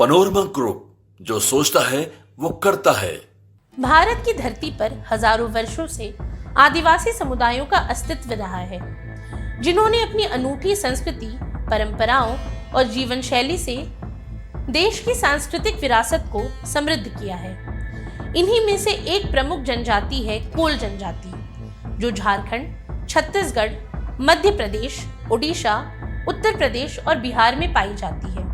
Panorama group, जो सोचता है वो करता है। भारत की धरती पर हजारों वर्षों से आदिवासी समुदायों का अस्तित्व रहा है, जिन्होंने अपनी अनूठी संस्कृति, परंपराओं और जीवन शैली से देश की सांस्कृतिक विरासत को समृद्ध किया है। इन्हीं में से एक प्रमुख जनजाति है कोल जनजाति, जो झारखंड, छत्तीसगढ़, मध्य प्रदेश, ओडिशा, उत्तर प्रदेश और बिहार में पाई जाती है।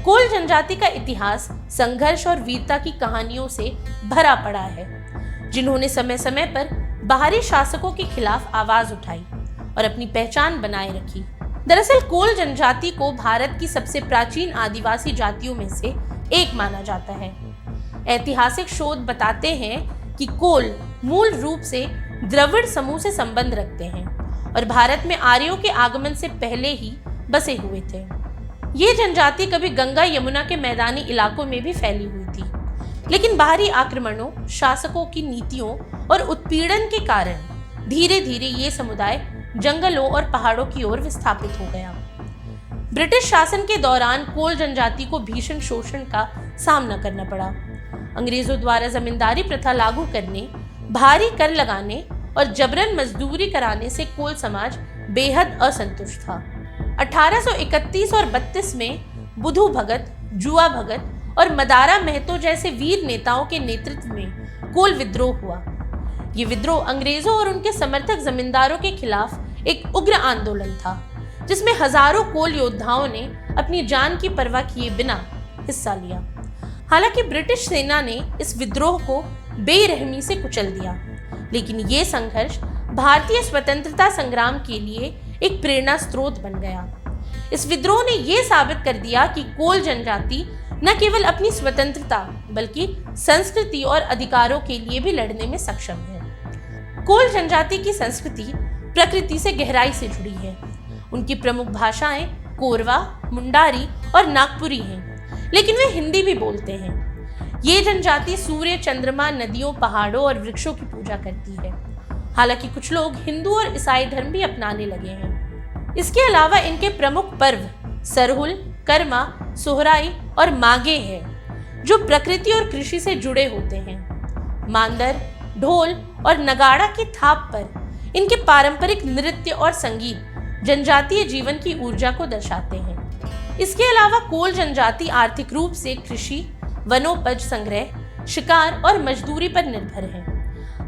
कोल जनजाति का इतिहास संघर्ष और वीरता की कहानियों से भरा पड़ा है, जिन्होंने समय समय पर बाहरी शासकों के खिलाफ आवाज उठाई और अपनी पहचान बनाए रखी। दरअसल कोल जनजाति को भारत की सबसे प्राचीन आदिवासी जातियों में से एक माना जाता है। ऐतिहासिक शोध बताते हैं कि कोल मूल रूप से द्रविड़ समूह से संबंध रखते हैं और भारत में आर्यों के आगमन से पहले ही बसे हुए थे। ये जनजाति कभी गंगा यमुना के मैदानी इलाकों में भी फैली हुई थी, लेकिन बाहरी आक्रमणों, शासकों की नीतियों और उत्पीड़न के कारण धीरे धीरे ये समुदाय जंगलों और पहाड़ों की ओर विस्थापित हो गया। ब्रिटिश शासन के दौरान कोल जनजाति को भीषण शोषण का सामना करना पड़ा। अंग्रेजों द्वारा जमींदारी प्रथा लागू करने, भारी कर लगाने और जबरन मजदूरी कराने से कोल समाज बेहद असंतुष्ट था। 1831 और 32 में बुधू भगत, जुआ भगत और मदारा महतो जैसे वीर नेताओं के नेतृत्व में कोल विद्रोह हुआ। ये विद्रोह अंग्रेजों और उनके समर्थक जमींदारों के खिलाफ एक उग्र आंदोलन था, जिसमें हजारों कोल योद्धाओं ने अपनी जान की परवाह किए बिना हिस्सा लिया। हालांकि ब्रिटिश सेना ने इस विद्रोह को बेरहमी से कुचल दिया, लेकिन ये संघर्ष भारतीय स्वतंत्रता संग्राम के लिए एक प्रेरणा स्रोत बन गया। इस विद्रोह ने यह साबित कर दिया कि कोल जनजाति न केवल अपनी स्वतंत्रता बल्कि संस्कृति और अधिकारों के लिए भी लड़ने में सक्षम है। कोल जनजाति की संस्कृति प्रकृति से गहराई से जुड़ी है। उनकी प्रमुख भाषाएं कोरवा, मुंडारी और नागपुरी हैं, लेकिन वे हिंदी भी बोलते हैं। ये जनजाति सूर्य, चंद्रमा, नदियों, पहाड़ों और वृक्षों की पूजा करती है। हालांकि कुछ लोग हिंदू और ईसाई धर्म भी अपनाने लगे हैं। इसके अलावा इनके प्रमुख पर्व सरहुल, कर्मा, सोहराई और माघे हैं, जो प्रकृति और कृषि से जुड़े होते हैं। मांदर, ढोल और नगाड़ा की थाप पर इनके पारंपरिक नृत्य और संगीत जनजातीय जीवन की ऊर्जा को दर्शाते हैं। इसके अलावा कोल जनजाति आर्थिक रूप से कृषि, वनोपज संग्रह, शिकार और मजदूरी पर निर्भर है।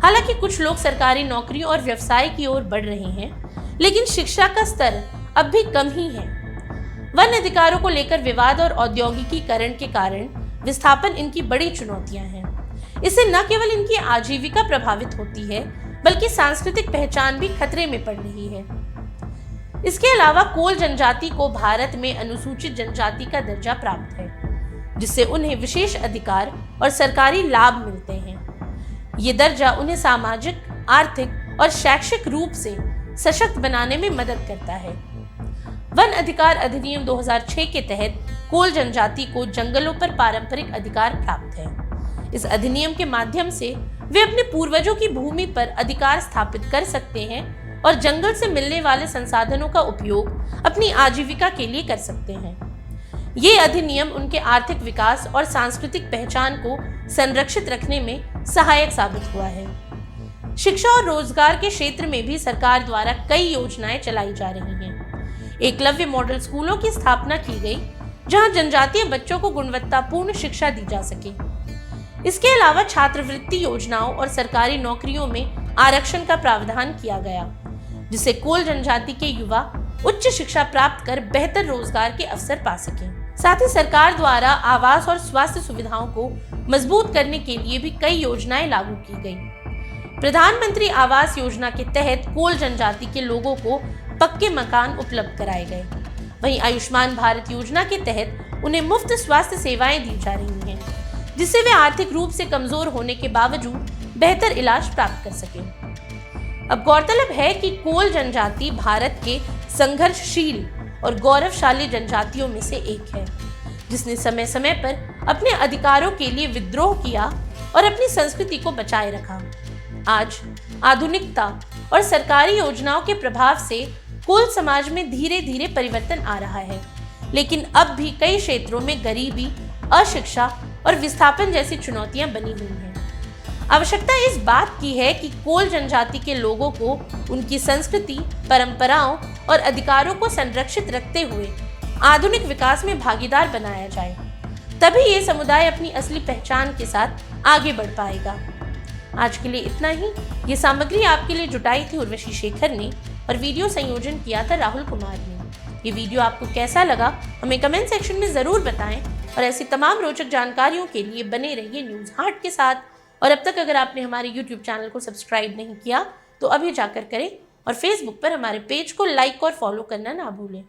हालांकि कुछ लोग सरकारी नौकरी और व्यवसाय की ओर बढ़ रहे हैं, लेकिन शिक्षा का स्तर अब भी कम ही है। वन अधिकारों को लेकर विवाद और औद्योगिकीकरण के कारण विस्थापन इनकी बड़ी चुनौतियां हैं। इससे न केवल इनकी आजीविका प्रभावित होती है, बल्कि सांस्कृतिक पहचान भी खतरे में पड़ रही है। इसके अलावा कोल जनजाति को भारत में अनुसूचित जनजाति का दर्जा प्राप्त है, जिससे उन्हें विशेष अधिकार और सरकारी लाभ मिलते हैं। ये दर्जा उन्हें सामाजिक, आर्थिक और शैक्षिक रूप से सशक्त बनाने में मदद करता है। वन अधिकार अधिनियम 2006 के तहत कोल जनजाति को जंगलों पर पारंपरिक अधिकार प्राप्त है। इस अधिनियम के माध्यम से वे अपने पूर्वजों की भूमि पर अधिकार स्थापित कर सकते हैं और जंगल से मिलने वाले संसाधनों का उपयोग अपनी आजीविका के लिए कर सकते हैं। ये अधिनियम उनके आर्थिक विकास और सांस्कृतिक पहचान को संरक्षित रखने में सहायक साबित हुआ है। शिक्षा और रोजगार के क्षेत्र में भी सरकार द्वारा कई योजनाएं चलाई जा रही हैं। एकलव्य मॉडल स्कूलों की स्थापना की गई, जहां जनजातीय बच्चों को गुणवत्तापूर्ण शिक्षा दी जा सके। इसके अलावा छात्रवृत्ति योजनाओं और सरकारी नौकरियों में आरक्षण का प्रावधान किया गया, जिससे कोल जनजाति के युवा उच्च शिक्षा प्राप्त कर बेहतर रोजगार के अवसर पा सकें। साथ ही सरकार द्वारा आवास और स्वास्थ्य सुविधाओं को मजबूत करने के लिए भी कई योजनाएं लागू की गई। प्रधानमंत्री आवास योजना के तहत कोल जनजाति के लोगों को पक्के मकान उपलब्ध कराए गए। वहीं आयुष्मान भारत योजना के तहत उन्हें मुफ्त स्वास्थ्य सेवाएं दी जा रही हैं, जिससे वे आर्थिक रूप से कमजोर होने के बावजूद बेहतर इलाज प्राप्त कर सकें। अब गौरतलब है कि कोल जनजाति भारत के संघर्षशील और गौरवशाली जनजातियों में से एक है, जिसने समय समय पर अपने अधिकारों के लिए विद्रोह किया और अपनी संस्कृति को बचाए रखा। आज आधुनिकता और सरकारी योजनाओं के प्रभाव से कोल समाज में धीरे धीरे परिवर्तन आ रहा है, लेकिन अब भी कई क्षेत्रों में गरीबी, अशिक्षा और विस्थापन जैसी चुनौतियां बनी हुई हैं। आवश्यकता इस बात की है कि कोल जनजाति के लोगों को उनकी संस्कृति, परंपराओं और अधिकारों को संरक्षित रखते हुए आधुनिक विकास में भागीदार बनाया जाए। तभी ये समुदाय अपनी असली पहचान के साथ आगे बढ़ पाएगा। आज के लिए इतना ही। ये सामग्री आपके लिए जुटाई थी उर्वशी शेखर ने और वीडियो संयोजन किया था राहुल कुमार ने। ये वीडियो आपको कैसा लगा हमें कमेंट सेक्शन में ज़रूर बताएं और ऐसी तमाम रोचक जानकारियों के लिए बने रहिए न्यूज़ हार्ट के साथ। और अब तक अगर आपने हमारे YouTube चैनल को सब्सक्राइब नहीं किया तो अभी जाकर करें और Facebook पर हमारे पेज को लाइक और फॉलो करना ना भूलें।